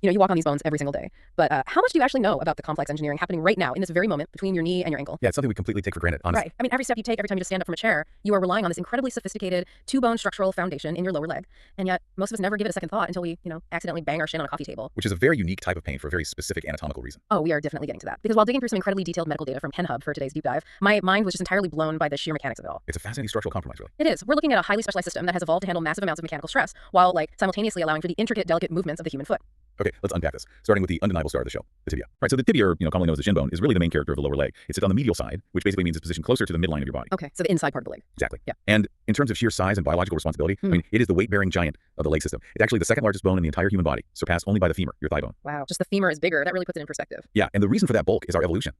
You walk on these bones every single day. But how much do you actually know about the complex engineering happening right now in this very moment between your knee and your ankle? Yeah, it's something we completely take for granted, honestly. Right. I mean, every step you take, every time you just stand up from a chair, you are relying on this incredibly sophisticated two-bone structural foundation in your lower leg. And yet, most of us never give it a second thought until we, accidentally bang our shin on a coffee table. Which is a very unique type of pain for a very specific anatomical reason. Oh, we are definitely getting to that. Because while digging through some incredibly detailed medical data from KenHub for today's deep dive, my mind was just entirely blown by the sheer mechanics of it all. It's a fascinating structural compromise, really. It is. We're looking at a highly specialized system that has evolved to handle massive amounts of mechanical stress, while simultaneously allowing for the intricate, delicate movements of the human foot. Okay, let's unpack this, starting with the undeniable star of the show, the tibia. Right, so the tibia, or commonly known as the shin bone, is really the main character of the lower leg. It sits on the medial side, which basically means it's positioned closer to the midline of your body. Okay, so the inside part of the leg. Exactly. Yeah. And in terms of sheer size and biological responsibility, I mean, it is the weight-bearing giant of the leg system. It's actually the second largest bone in the entire human body, surpassed only by the femur, your thigh bone. Wow, just the femur is bigger. That really puts it in perspective. Yeah, and the reason for that bulk is our evolution.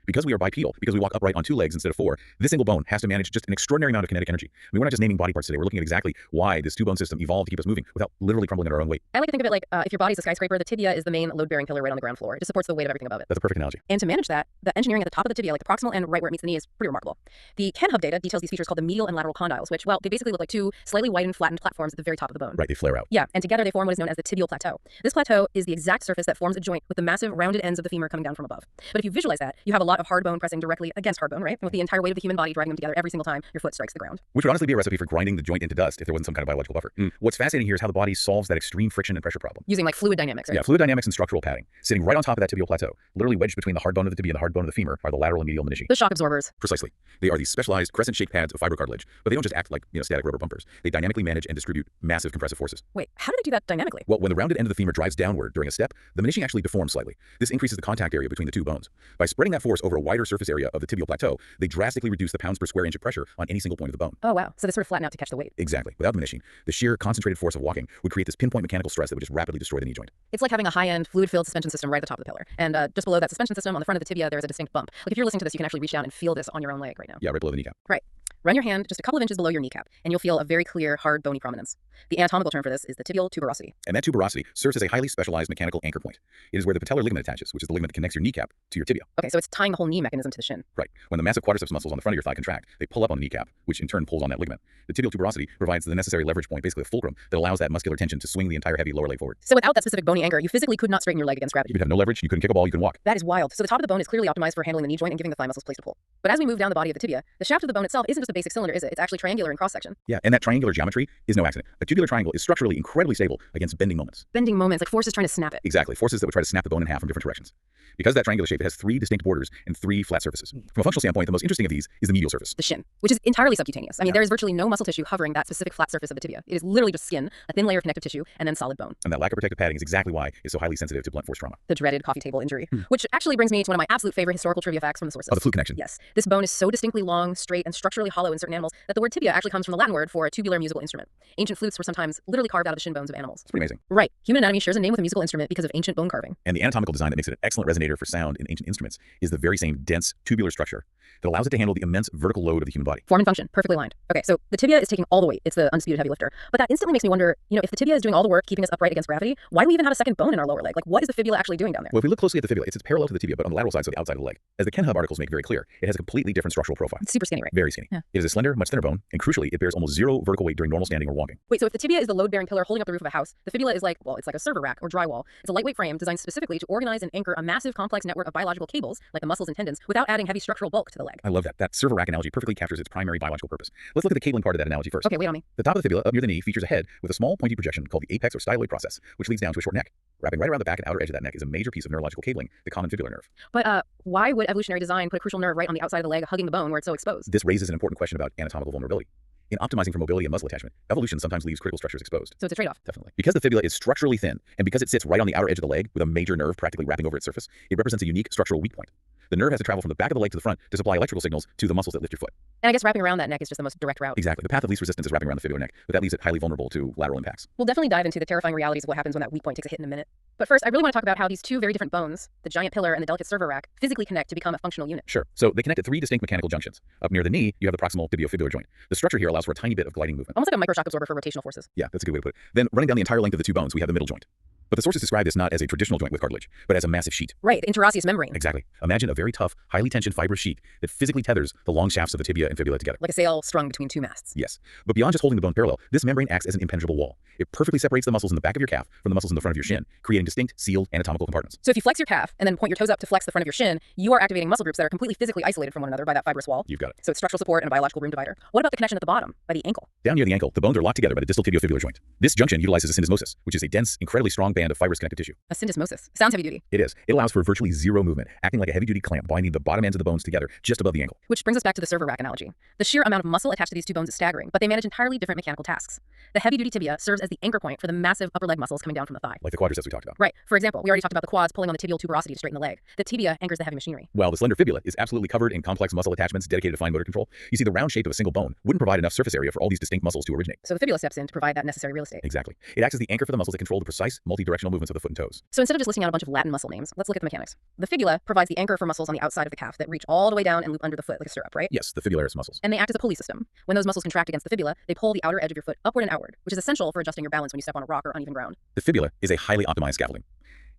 Because we are bipedal, because we walk upright on two legs instead of four, this single bone has to manage just an extraordinary amount of kinetic energy. I mean, we're not just naming body parts today. We're looking at exactly why this two-bone system evolved to keep us moving without literally crumbling under our own weight. I like to think of it like if your body's a skyscraper, the tibia is the main load-bearing pillar right on the ground floor. It just supports the weight of everything above it. That's a perfect analogy. And to manage that, the engineering at the top of the tibia, like the proximal and right where it meets the knee, is pretty remarkable. The KenHub data details these features called the medial and lateral condyles, which, well, they basically look like two slightly widened, flattened platforms at the very top of the bone. Right, they flare out. Yeah, and together they form what is known as the tibial plateau. This plateau is the exact surface that forms a joint with the massive rounded ends of the femur coming down from above. But if you visualize that, you have a lot of hard bone pressing directly against hard bone, right? With the entire weight of the human body driving them together every single time your foot strikes the ground. Which would honestly be a recipe for grinding the joint into dust if there wasn't some kind of biological buffer. What's fascinating here is how the body solves that extreme friction and pressure problem. Using fluid dynamics, right? Yeah, fluid dynamics and structural padding. Sitting right on top of that tibial plateau, literally wedged between the hard bone of the tibia and the hard bone of the femur, are the lateral and medial menisci. The shock absorbers. Precisely. They are these specialized crescent-shaped pads of fibrocartilage, but they don't just act like static rubber bumpers. They dynamically manage and distribute massive compressive forces. Wait, how do they do that dynamically? Well, when the rounded end of the femur drives downward during a step, the menisci actually deforms slightly. This increases the contact area between the two bones. By spreading that force over a wider surface area of the tibial plateau, they drastically reduce the pounds per square inch of pressure on any single point of the bone. Oh, wow. So they sort of flatten out to catch the weight. Exactly. Without the menisci, the sheer concentrated force of walking would create this pinpoint mechanical stress that would just rapidly destroy the knee joint. It's like having a high-end fluid-filled suspension system right at the top of the pillar. And just below that suspension system, on the front of the tibia, there's a distinct bump. Like if you're listening to this, you can actually reach down and feel this on your own leg right now. Yeah, right below the kneecap. Right. Run your hand just a couple of inches below your kneecap, and you'll feel a very clear, hard, bony prominence. The anatomical term for this is the tibial tuberosity. And that tuberosity serves as a highly specialized mechanical anchor point. It is where the patellar ligament attaches, which is the ligament that connects your kneecap to your tibia. Okay, so it's tying the whole knee mechanism to the shin. Right. When the massive quadriceps muscles on the front of your thigh contract, they pull up on the kneecap, which in turn pulls on that ligament. The tibial tuberosity provides the necessary leverage point, basically a fulcrum, that allows that muscular tension to swing the entire heavy lower leg forward. So without that specific bony anchor, you physically could not straighten your leg against gravity. You'd have no leverage, you couldn't kick a ball, you couldn't walk. That is wild. So the top of the bone is clearly optimized for handling the knee joint and giving the thigh muscles place to pull. But as we move down the body of the tibia, the shaft of the bone itself isn't just a basic cylinder, is it? It's actually triangular in cross-section. Yeah, and that triangular geometry is no accident. A tubular triangle is structurally incredibly stable against bending moments. Bending moments, like forces trying to snap it. Exactly, forces that would try to snap the bone in half from different directions. Because of that triangular shape, it has three distinct borders and three flat surfaces. From a functional standpoint, the most interesting of these is the medial surface. The shin, which is entirely subcutaneous. I mean, there is virtually no muscle tissue hovering that specific flat surface of the tibia. It is literally just skin, a thin layer of connective tissue, and then solid bone. And that lack of protective padding is exactly why it's so highly sensitive to blunt force trauma. The dreaded coffee table injury. Which actually brings me to one of my absolute favorite historical trivia facts from the sources. Oh, the fluke connection. Yes. This bone is so distinctly long, straight, and structurally hollow in certain animals that the word tibia actually comes from the Latin word for a tubular musical instrument. Ancient flutes were sometimes literally carved out of the shin bones of animals. It's pretty amazing. Right. Human anatomy shares a name with a musical instrument because of ancient bone carving. And the anatomical design that makes it an excellent resonator for sound in ancient instruments is the very same dense tubular structure that allows it to handle the immense vertical load of the human body. Form and function, perfectly aligned. Okay, so the tibia is taking all the weight. It's the undisputed heavy lifter. But that instantly makes me wonder, if the tibia is doing all the work keeping us upright against gravity, why do we even have a second bone in our lower leg? Like, what is the fibula actually doing down there? Well, if we look closely at the fibula, it's parallel to the tibia, but on the lateral side, so the outside of the leg. As the KenHub articles make very clear, it has a completely different structural profile. It's super skinny, right? Very skinny. Yeah. It is a slender, much thinner bone, and crucially, it bears almost zero vertical weight during normal standing or walking. Wait, so if the tibia is the load-bearing pillar holding up the roof of a house, the fibula is it's like a server rack or drywall. It's a lightweight frame designed specifically to organize and anchor a massive complex network of biological cables, like the muscles and tendons, without adding heavy structural bulk to the leg. I love that. That server rack analogy perfectly captures its primary biological purpose. Let's look at the cabling part of that analogy first. Okay, wait on me. The top of the fibula, up near the knee, features a head with a small pointy projection called the apex or styloid process, which leads down to a short neck. Wrapping right around the back and outer edge of that neck is a major piece of neurological cabling, the common fibular nerve. But why would evolutionary design put a crucial nerve right on the outside of the leg, hugging the bone where it's so exposed? This raises an important question about anatomical vulnerability. In optimizing for mobility and muscle attachment, evolution sometimes leaves critical structures exposed. So it's a trade-off. Definitely. Because the fibula is structurally thin, and because it sits right on the outer edge of the leg with a major nerve practically wrapping over its surface, it represents a unique structural weak point. The nerve has to travel from the back of the leg to the front to supply electrical signals to the muscles that lift your foot. And I guess wrapping around that neck is just the most direct route. Exactly. The path of least resistance is wrapping around the fibular neck, but that leaves it highly vulnerable to lateral impacts. We'll definitely dive into the terrifying realities of what happens when that weak point takes a hit in a minute. But first, I really want to talk about how these two very different bones, the giant pillar and the delicate server rack, physically connect to become a functional unit. Sure. So they connect at three distinct mechanical junctions. Up near the knee, you have the proximal tibiofibular joint. The structure here allows for a tiny bit of gliding movement. Almost like a microshock absorber for rotational forces. Yeah, that's a good way to put it. Then running down the entire length of the two bones, we have the middle joint. But the sources describe this not as a traditional joint with cartilage, but as a massive sheet. Right, the interosseous membrane. Exactly. Imagine a very tough, highly tensioned fibrous sheet that physically tethers the long shafts of the tibia and fibula together. Like a sail strung between two masts. Yes. But beyond just holding the bone parallel, this membrane acts as an impenetrable wall. It perfectly separates the muscles in the back of your calf from the muscles in the front of your shin, creating distinct, sealed anatomical compartments. So if you flex your calf and then point your toes up to flex the front of your shin, you are activating muscle groups that are completely physically isolated from one another by that fibrous wall. You've got it. So it's structural support and a biological room divider. What about the connection at the bottom, by the ankle? Down near the ankle, the bones are locked together by the distal tibiofibular joint. This junction utilizes a syndesmosis, which is a dense, incredibly strong band of fibrous connective tissue. A syndesmosis. Sounds heavy duty. It is. It allows for virtually zero movement, acting like a heavy-duty clamp binding the bottom ends of the bones together just above the ankle. Which brings us back to the server rack analogy. The sheer amount of muscle attached to these two bones is staggering, but they manage entirely different mechanical tasks. The heavy-duty tibia serves as the anchor point for the massive upper leg muscles coming down from the thigh. Like the quadriceps we talked about. Right. For example, we already talked about the quads pulling on the tibial tuberosity to straighten the leg. The tibia anchors the heavy machinery. While the slender fibula is absolutely covered in complex muscle attachments dedicated to fine motor control, you see the round shape of a single bone wouldn't provide enough surface area for all these distinct muscles to originate. So the fibula steps in to provide that necessary real estate. Exactly. It acts as the anchor for the muscles that control the precise, multi-directional movements of the foot and toes. So instead of just listing out a bunch of Latin muscle names, let's look at the mechanics. The fibula provides the anchor for muscles on the outside of the calf that reach all the way down and loop under the foot like a stirrup, right? Yes, the fibularis muscles. And they act as a pulley system. When those muscles contract against the fibula, they pull the outer edge of your foot upward and outward, which is essential for adjusting your balance when you step on a rock or uneven ground. The fibula is a highly optimized scaffolding.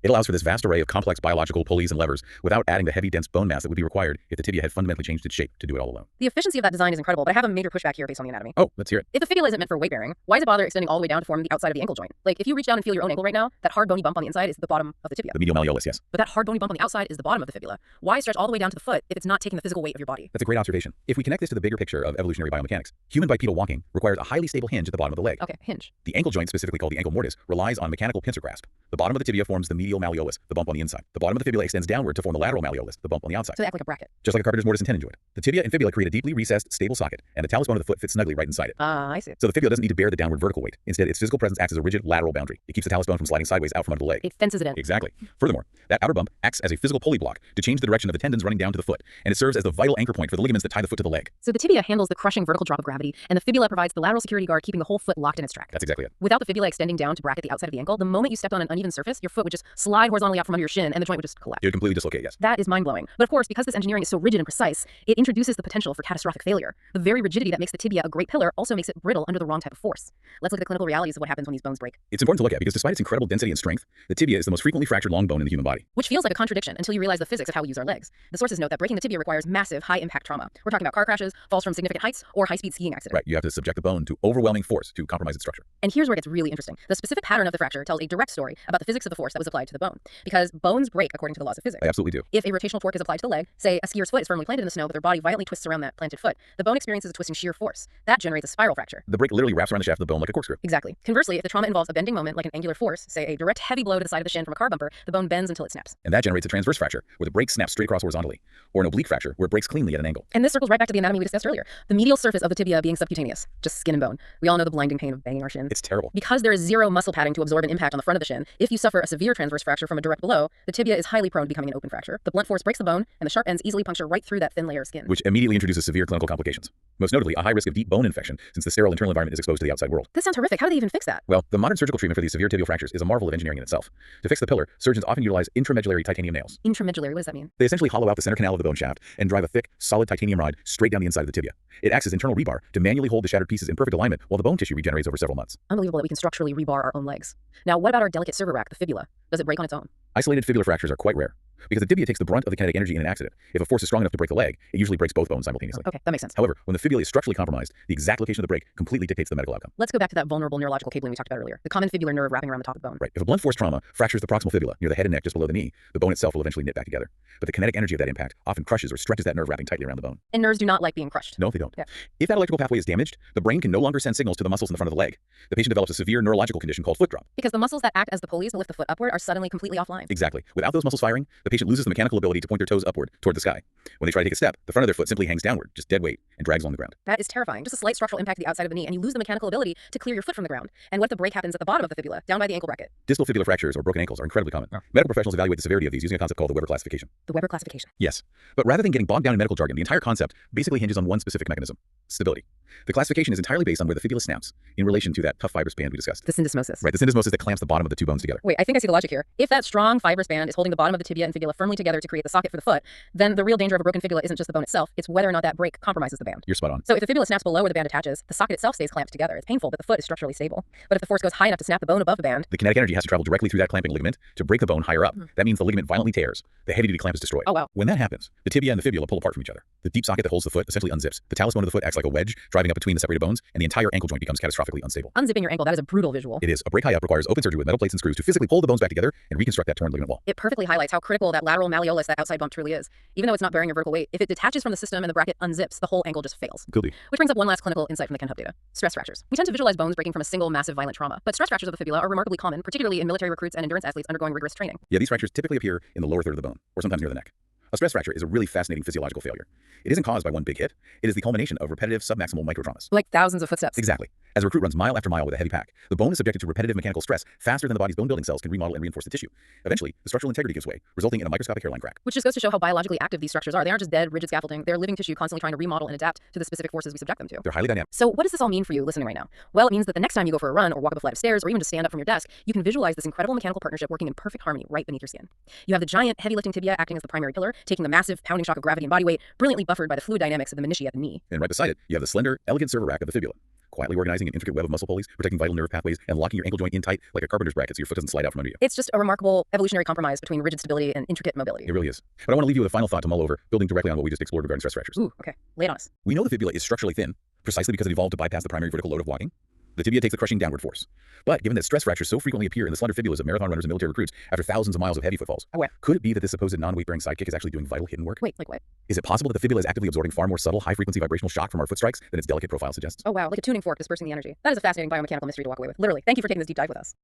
It allows for this vast array of complex biological pulleys and levers without adding the heavy, dense bone mass that would be required if the tibia had fundamentally changed its shape to do it all alone. The efficiency of that design is incredible, but I have a major pushback here based on the anatomy. Oh, let's hear it. If the fibula isn't meant for weight bearing, why does it bother extending all the way down to form the outside of the ankle joint? Like, if you reach down and feel your own ankle right now, that hard bony bump on the inside is the bottom of the tibia. The medial malleolus, yes. But that hard bony bump on the outside is the bottom of the fibula. Why stretch all the way down to the foot if it's not taking the physical weight of your body? That's a great observation. If we connect this to the bigger picture of evolutionary biomechanics, human bipedal walking requires a highly stable hinge at the bottom of the leg. Okay, hinge. The ankle joint, specifically called the ankle mortise, relies on mechanical pincer grasp. The bottom of the tibia forms the medial malleolus, the bump on the inside. The bottom of the fibula extends downward to form the lateral malleolus, the bump on the outside. So they act like a bracket. Just like a carpenter's mortise and tenon joint. The tibia and fibula create a deeply recessed, stable socket, and the talus bone of the foot fits snugly right inside it. I see. So the fibula doesn't need to bear the downward vertical weight. Instead, its physical presence acts as a rigid lateral boundary. It keeps the talus bone from sliding sideways out from under the leg. It fences it in. Exactly. Furthermore, that outer bump acts as a physical pulley block to change the direction of the tendons running down to the foot, and it serves as the vital anchor point for the ligaments that tie the foot to the leg. So the tibia handles the crushing vertical drop of gravity, and the fibula provides the lateral security guard, keeping the whole foot locked in its track. That's exactly it. Without the fibula extending down to bracket the outside of the ankle, the moment you stepped on an uneven surface, your foot would just slide horizontally out from under your shin, and the joint would just collapse. It would completely dislocate, yes. That is mind-blowing. But of course, because this engineering is so rigid and precise, it introduces the potential for catastrophic failure. The very rigidity that makes the tibia a great pillar also makes it brittle under the wrong type of force. Let's look at the clinical realities of what happens when these bones break. It's important to look at because despite its incredible density and strength, the tibia is the most frequently fractured long bone in the human body. Which feels like a contradiction until you realize the physics of how we use our legs. The sources note that breaking the tibia requires massive, high-impact trauma. We're talking about car crashes, falls from significant heights, or high-speed skiing accidents. Right, you have to subject the bone to overwhelming force to compromise its structure. And here's where it gets really interesting. The specific pattern of the fracture tells a direct story about the physics of the force that was applied to the bone. Because bones break according to the laws of physics. I absolutely do. If a rotational torque is applied to the leg, say a skier's foot is firmly planted in the snow, but their body violently twists around that planted foot, the bone experiences a twisting shear force. That generates a spiral fracture. The break literally wraps around the shaft of the bone like a corkscrew. Exactly. Conversely, if the trauma involves a bending moment like an angular force, say a direct heavy blow to the side of the shin from a car bumper, the bone bends until it snaps. And that generates a transverse fracture, where the break snaps straight across horizontally, or an oblique fracture, where it breaks cleanly at an angle. And this circles right back to the anatomy we discussed earlier. The medial surface of the tibia being subcutaneous, just skin and bone. We all know the blinding pain of banging our shin. It's terrible. Because there is zero muscle padding to absorb an impact on the front of the shin, if you suffer a severe transverse fracture from a direct blow, the tibia is highly prone to becoming an open fracture. The blunt force breaks the bone, and the sharp ends easily puncture right through that thin layer of skin. Which immediately introduces severe clinical complications. Most notably, a high risk of deep bone infection, since the sterile internal environment is exposed to the outside world. This sounds horrific. How do they even fix that? Well, the modern surgical treatment for these severe tibial fractures is a marvel of engineering in itself. To fix the pillar, surgeons often utilize intramedullary titanium nails. Intramedullary, what does that mean? They essentially hollow out the center canal of the bone shaft and drive a thick, solid titanium rod straight down the inside of the tibia. It acts as internal rebar to manually hold the shattered pieces in perfect alignment while the bone tissue regenerates over several months. Unbelievable that we can structurally rebar our own legs. Now, what about our delicate server rack, the fibula? Does it break on its own? Isolated fibular fractures are quite rare, because the tibia takes the brunt of the kinetic energy in an accident. If a force is strong enough to break the leg, it usually breaks both bones simultaneously. Okay, that makes sense. However, when the fibula is structurally compromised, the exact location of the break completely dictates the medical outcome. Let's go back to that vulnerable neurological cabling we talked about earlier, the common fibular nerve wrapping around the top of the bone. Right. If a blunt force trauma fractures the proximal fibula near the head and neck just below the knee, the bone itself will eventually knit back together. But the kinetic energy of that impact often crushes or stretches that nerve wrapping tightly around the bone. And nerves do not like being crushed. No, they don't. Yeah. If that electrical pathway is damaged, the brain can no longer send signals to the muscles in the front of the leg. The patient develops a severe neurological condition called foot drop. Because the muscles that act as the pulleys to lift the foot upward are suddenly completely offline. Exactly. Without those muscles firing, the patient loses the mechanical ability to point their toes upward toward the sky. When they try to take a step, the front of their foot simply hangs downward, just dead weight, and drags along the ground. That is terrifying. Just a slight structural impact to the outside of the knee, and you lose the mechanical ability to clear your foot from the ground. And what if the break happens at the bottom of the fibula, down by the ankle bracket? Distal fibular fractures or broken ankles are incredibly common. Oh. Medical professionals evaluate the severity of these using a concept called the Weber classification. The Weber classification. Yes. But rather than getting bogged down in medical jargon, the entire concept basically hinges on one specific mechanism: stability. The classification is entirely based on where the fibula snaps in relation to that tough fibrous band we discussed. The syndesmosis. Right, the syndesmosis that clamps the bottom of the two bones together. Wait, I think I see the logic here. If that strong fibrous band is holding the bottom of the tibia and fibula firmly together to create the socket for the foot, then the real danger of a broken fibula isn't just the bone itself, it's whether or not that break compromises the band. You're spot on. So if the fibula snaps below where the band attaches, the socket itself stays clamped together. It's painful, but the foot is structurally stable. But if the force goes high enough to snap the bone above the band, the kinetic energy has to travel directly through that clamping ligament to break the bone higher up. That means the ligament violently tears. The heavy-duty clamp is destroyed. Oh wow. When that happens, the tibia and the fibula pull apart from each other. The deep socket that holds the foot essentially unzips. The talus bone of the foot acts like a wedge, driving up between the separated bones, and the entire ankle joint becomes catastrophically unstable. Unzipping your ankle, that is a brutal visual. It is. A break high up requires open surgery with metal plates and screws to physically pull the bones back together and reconstruct that torn ligament wall. It perfectly highlights how critical that lateral malleolus, that outside bump, truly is. Even though it's not bearing your vertical weight, if it detaches from the system and the bracket unzips, the whole ankle just fails. Guilty. Which brings up one last clinical insight from the KenHub data. Stress fractures. We tend to visualize bones breaking from a single massive violent trauma, but stress fractures of the fibula are remarkably common, particularly in military recruits and endurance athletes undergoing rigorous training. Yeah, these fractures typically appear in the lower third of the bone, or sometimes near the neck. A stress fracture is a really fascinating physiological failure. It isn't caused by one big hit. It is the culmination of repetitive submaximal microtraumas. Like thousands of footsteps. Exactly. As a recruit runs mile after mile with a heavy pack, the bone is subjected to repetitive mechanical stress faster than the body's bone-building cells can remodel and reinforce the tissue. Eventually, the structural integrity gives way, resulting in a microscopic hairline crack. Which just goes to show how biologically active these structures are. They aren't just dead, rigid scaffolding. They're living tissue constantly trying to remodel and adapt to the specific forces we subject them to. They're highly dynamic. So what does this all mean for you listening right now? Well, it means that the next time you go for a run or walk up a flight of stairs or even just stand up from your desk, you can visualize this incredible mechanical partnership working in perfect harmony right beneath your skin. You have the giant, heavy lifting tibia acting as the primary pillar, taking the massive pounding shock of gravity and body weight, brilliantly buffered by the fluid dynamics of the menisci at the knee. And right beside it, you have the slender, elegant servo rack of the fibula, quietly organizing an intricate web of muscle pulleys, protecting vital nerve pathways, and locking your ankle joint in tight like a carpenter's bracket so your foot doesn't slide out from under you. It's just a remarkable evolutionary compromise between rigid stability and intricate mobility. It really is. But I want to leave you with a final thought to mull over, building directly on what we just explored regarding stress fractures. Ooh, okay. Lay it on us. We know the fibula is structurally thin, precisely because it evolved to bypass the primary vertical load of walking. The tibia takes the crushing downward force. But given that stress fractures so frequently appear in the slender fibulas of marathon runners and military recruits after thousands of miles of heavy footfalls, could it be that this supposed non-weight-bearing sidekick is actually doing vital hidden work? Wait, like what? Is it possible that the fibula is actively absorbing far more subtle, high-frequency vibrational shock from our foot strikes than its delicate profile suggests? Oh wow, like a tuning fork dispersing the energy. That is a fascinating biomechanical mystery to walk away with. Literally. Thank you for taking this deep dive with us.